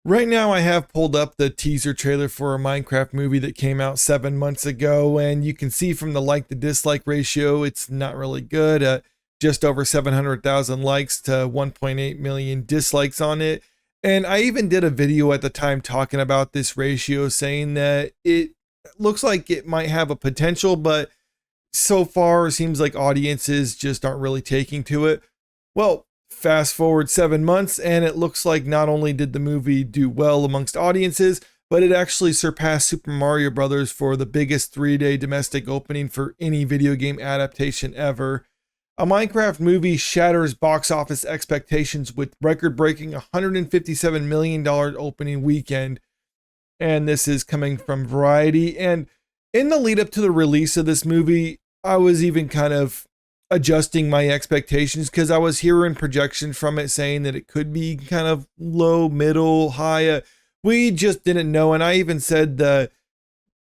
Right now, I have pulled up the teaser trailer for a Minecraft movie that came out 7 months ago, and you can see from the like to dislike ratio, it's not really good. Just over 700,000 likes to 1.8 million dislikes on it. And I even did a video at the time talking about this ratio, saying that it looks like it might have a potential, but so far it seems like audiences just aren't really taking to it. Well, fast forward 7 months, and it looks like not only did the movie do well amongst audiences, but it actually surpassed Super Mario Bros. For the biggest 3-day domestic opening for any video game adaptation ever. A Minecraft movie shatters box office expectations with record-breaking $157 million opening weekend. And this is coming from Variety. And in the lead up to the release of this movie, I was even kind of adjusting my expectations because I was hearing projections from it saying that it could be kind of low, middle, high. We just didn't know. And I even said the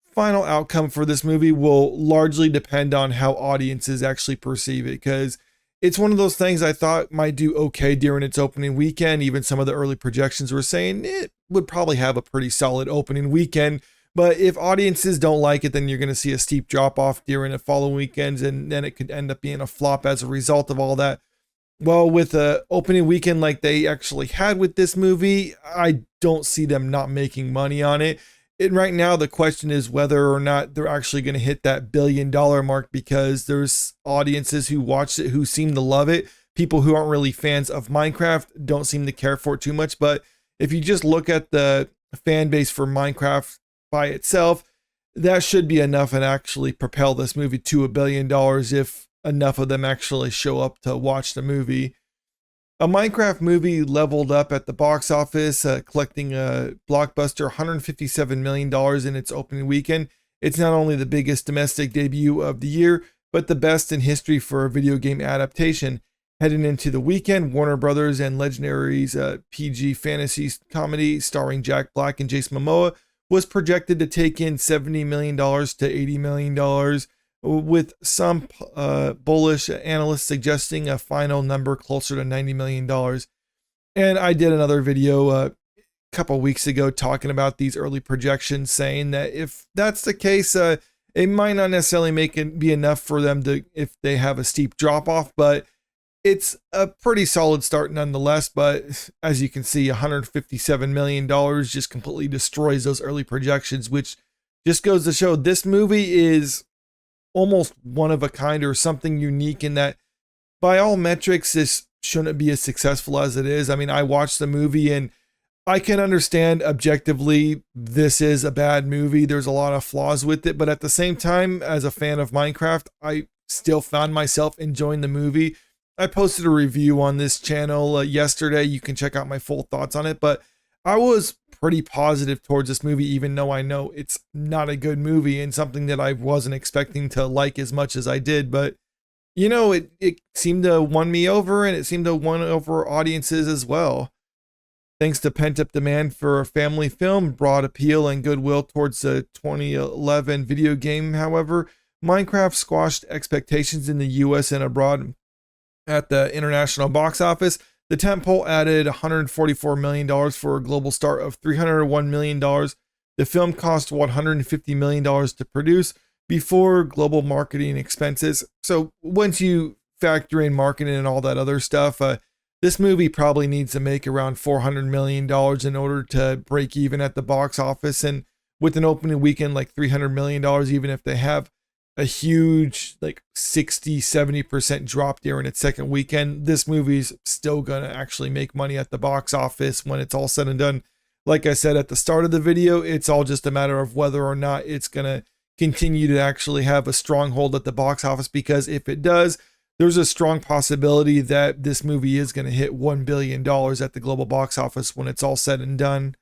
final outcome for this movie will largely depend on how audiences actually perceive it, because it's one of those things I thought might do okay during its opening weekend. Even some of the early projections were saying it would probably have a pretty solid opening weekend. But if audiences don't like it, then you're going to see a steep drop off during the following weekends, and then it could end up being a flop as a result of all that. Well, with a opening weekend like they actually had with this movie, I don't see them not making money on it. And right now, the question is whether or not they're actually going to hit that $1 billion mark, because there's audiences who watched it who seem to love it. People who aren't really fans of Minecraft don't seem to care for it too much. But if you just look at the fan base for Minecraft by itself, that should be enough and actually propel this movie to $1 billion if enough of them actually show up to watch the movie. A Minecraft movie leveled up at the box office, collecting a blockbuster $157 million in its opening weekend. It's not only the biggest domestic debut of the year, but the best in history for a video game adaptation. Heading into the weekend, Warner Brothers and Legendary's PG fantasy comedy starring Jack Black and Jason Momoa was projected to take in $70 million to $80 million, with some bullish analysts suggesting a final number closer to $90 million. And I did another video a couple weeks ago talking about these early projections, saying that if that's the case, it might not necessarily be enough for them to, if they have a steep drop off, but it's a pretty solid start nonetheless. But as you can see, $157 million just completely destroys those early projections, which just goes to show this movie is almost one of a kind or something unique in that by all metrics, this shouldn't be as successful as it is. I mean, I watched the movie and I can understand objectively this is a bad movie. There's a lot of flaws with it, but at the same time, as a fan of Minecraft, I still found myself enjoying the movie. I posted a review on this channel yesterday. You can check out my full thoughts on it, but I was pretty positive towards this movie, even though I know it's not a good movie and something that I wasn't expecting to like as much as I did. But, you know, it seemed to win me over, and it seemed to win over audiences as well. Thanks to pent-up demand for a family film, broad appeal, and goodwill towards the 2011 video game, however, Minecraft squashed expectations in the US and abroad. At the international box office, the tentpole added $144 million for a global start of $301 million. The film cost $150 million to produce before global marketing expenses. So once you factor in marketing and all that other stuff, this movie probably needs to make around $400 million in order to break even at the box office. And with an opening weekend like $300 million, even if they have a huge like 60-70% drop during its second weekend, this movie's still gonna actually make money at the box office when it's all said and done. Like I said at the start of the video, it's all just a matter of whether or not it's gonna continue to actually have a stronghold at the box office, because if it does, there's a strong possibility that this movie is going to hit $1 billion at the global box office when it's all said and done.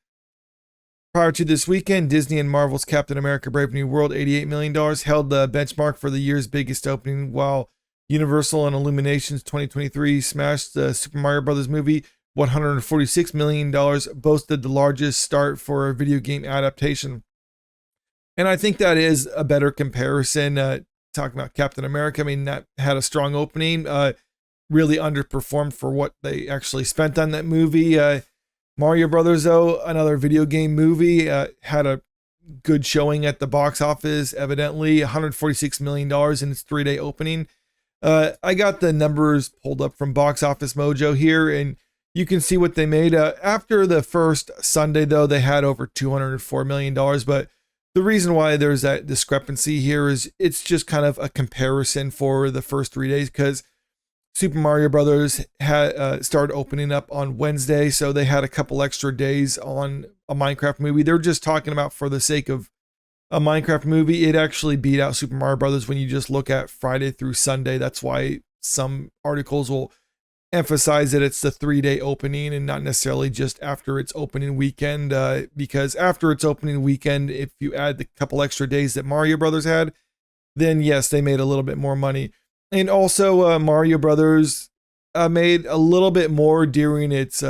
Prior to this weekend, Disney and Marvel's Captain America Brave New World, $88 million, held the benchmark for the year's biggest opening, while Universal and Illumination's 2023 smashed the Super Mario Bros. Movie, $146 million, boasted the largest start for a video game adaptation. And I think that is a better comparison. Talking about Captain America, I mean, that had a strong opening, really underperformed for what they actually spent on that movie. Mario Brothers, though, another video game movie, had a good showing at the box office, evidently $146 million in its 3-day opening. I got the numbers pulled up from Box Office Mojo here, and you can see what they made. After the first Sunday, though, they had over $204 million. But the reason why there's that discrepancy here is it's just kind of a comparison for the first 3 days, because Super Mario Brothers had started opening up on Wednesday, so they had a couple extra days on a Minecraft movie. They're just talking about, for the sake of a Minecraft movie, it actually beat out Super Mario Brothers when you just look at Friday through Sunday. That's why some articles will emphasize that it's the 3-day opening and not necessarily just after its opening weekend, because after its opening weekend, if you add the couple extra days that Mario Brothers had, then yes, they made a little bit more money. And also, Mario Brothers made a little bit more during its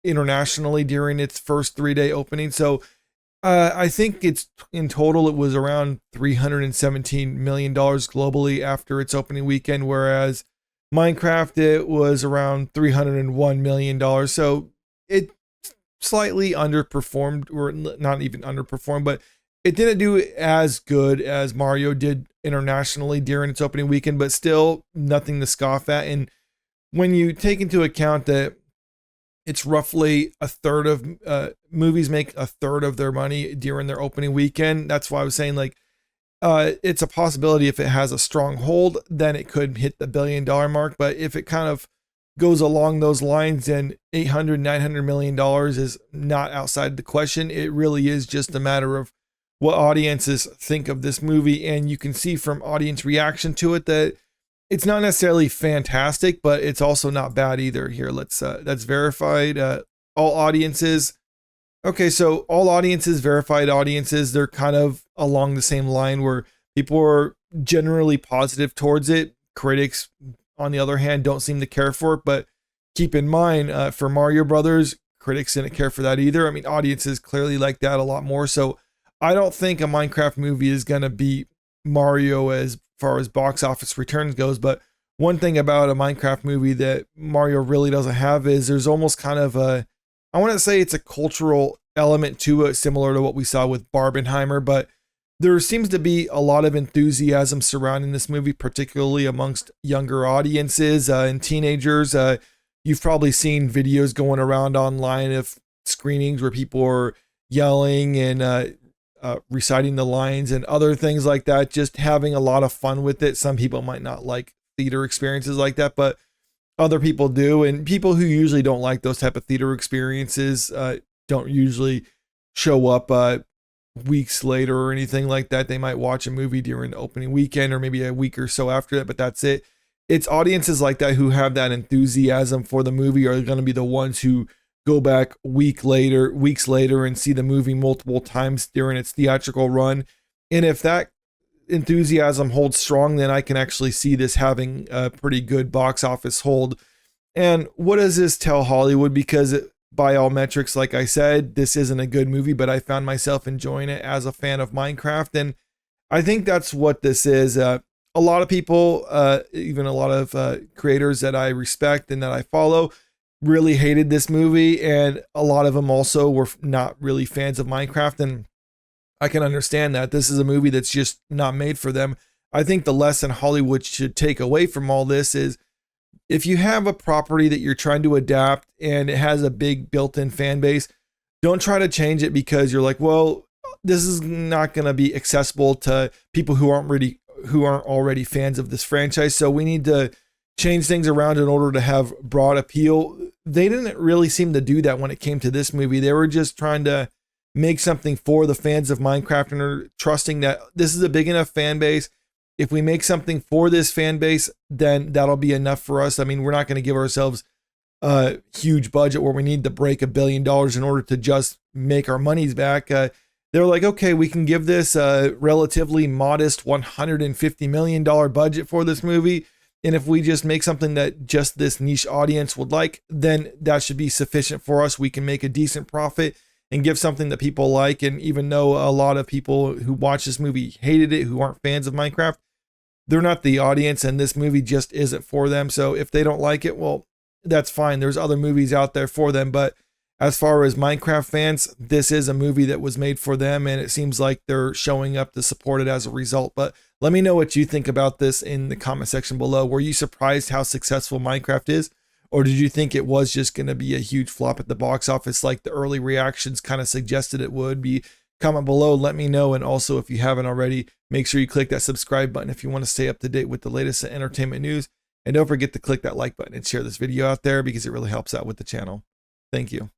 internationally during its first 3-day opening. So I think it's in total it was around $317 million globally after its opening weekend, whereas Minecraft, it was around $301 million. So it slightly underperformed, or not even underperformed, but it didn't do as good as Mario did internationally during its opening weekend, but still nothing to scoff at. And when you take into account that it's roughly a third of movies make a third of their money during their opening weekend, that's why I was saying, like, it's a possibility if it has a strong hold, then it could hit the $1 billion mark. But if it kind of goes along those lines, then $800-900 million is not outside the question. It really is just a matter of what audiences think of this movie. And you can see from audience reaction to it that it's not necessarily fantastic, but it's also not bad either. Here, that's verified. All audiences. Okay, so all audiences, verified audiences, they're kind of along the same line where people are generally positive towards it. Critics, on the other hand, don't seem to care for it. But keep in mind, for Mario Brothers, critics didn't care for that either. I mean, audiences clearly like that a lot more. So I don't think a Minecraft movie is going to beat Mario as far as box office returns goes. But one thing about a Minecraft movie that Mario really doesn't have is there's almost kind of I want to say it's a cultural element to it, similar to what we saw with Barbenheimer, but there seems to be a lot of enthusiasm surrounding this movie, particularly amongst younger audiences and teenagers. You've probably seen videos going around online of screenings where people are yelling and reciting the lines and other things like that, just having a lot of fun with it. Some people might not like theater experiences like that, but other people do. And people who usually don't like those type of theater experiences don't usually show up weeks later or anything like that. They might watch a movie during the opening weekend or maybe a week or so after that, but that's it. It's audiences like that who have that enthusiasm for the movie are going to be the ones who go back weeks later and see the movie multiple times during its theatrical run. And if that enthusiasm holds strong, then I can actually see this having a pretty good box office hold. And what does this tell Hollywood? Because by all metrics, like I said, this isn't a good movie, but I found myself enjoying it as a fan of Minecraft. And I think that's what this is. A lot of people, even a lot of creators that I respect and that I follow, really hated this movie. And a lot of them also were not really fans of Minecraft. And I can understand that. This is a movie that's just not made for them. I think the lesson Hollywood should take away from all this is, if you have a property that you're trying to adapt and it has a big built-in fan base, don't try to change it because you're like, well, this is not going to be accessible to people who aren't already fans of this franchise. So we need to change things around in order to have broad appeal. They didn't really seem to do that when it came to this movie. They were just trying to make something for the fans of Minecraft and are trusting that this is a big enough fan base. If we make something for this fan base, then that'll be enough for us. I mean, we're not going to give ourselves a huge budget where we need to break $1 billion in order to just make our monies back. They're like, okay, we can give this a relatively modest $150 million budget for this movie. And if we just make something that just this niche audience would like, then that should be sufficient for us. We can make a decent profit and give something that people like. And even though a lot of people who watch this movie hated it, who aren't fans of Minecraft, they're not the audience, and this movie just isn't for them. So if they don't like it, well, that's fine. There's other movies out there for them. But As far as Minecraft fans, this is a movie that was made for them, and it seems like they're showing up to support it as a result. But let me know what you think about this in the comment section below. Were you surprised how successful Minecraft is? Or did you think it was just going to be a huge flop at the box office like the early reactions kind of suggested it would be? Comment below, let me know. And also, if you haven't already, make sure you click that subscribe button if you want to stay up to date with the latest entertainment news. And don't forget to click that like button and share this video out there because it really helps out with the channel. Thank you.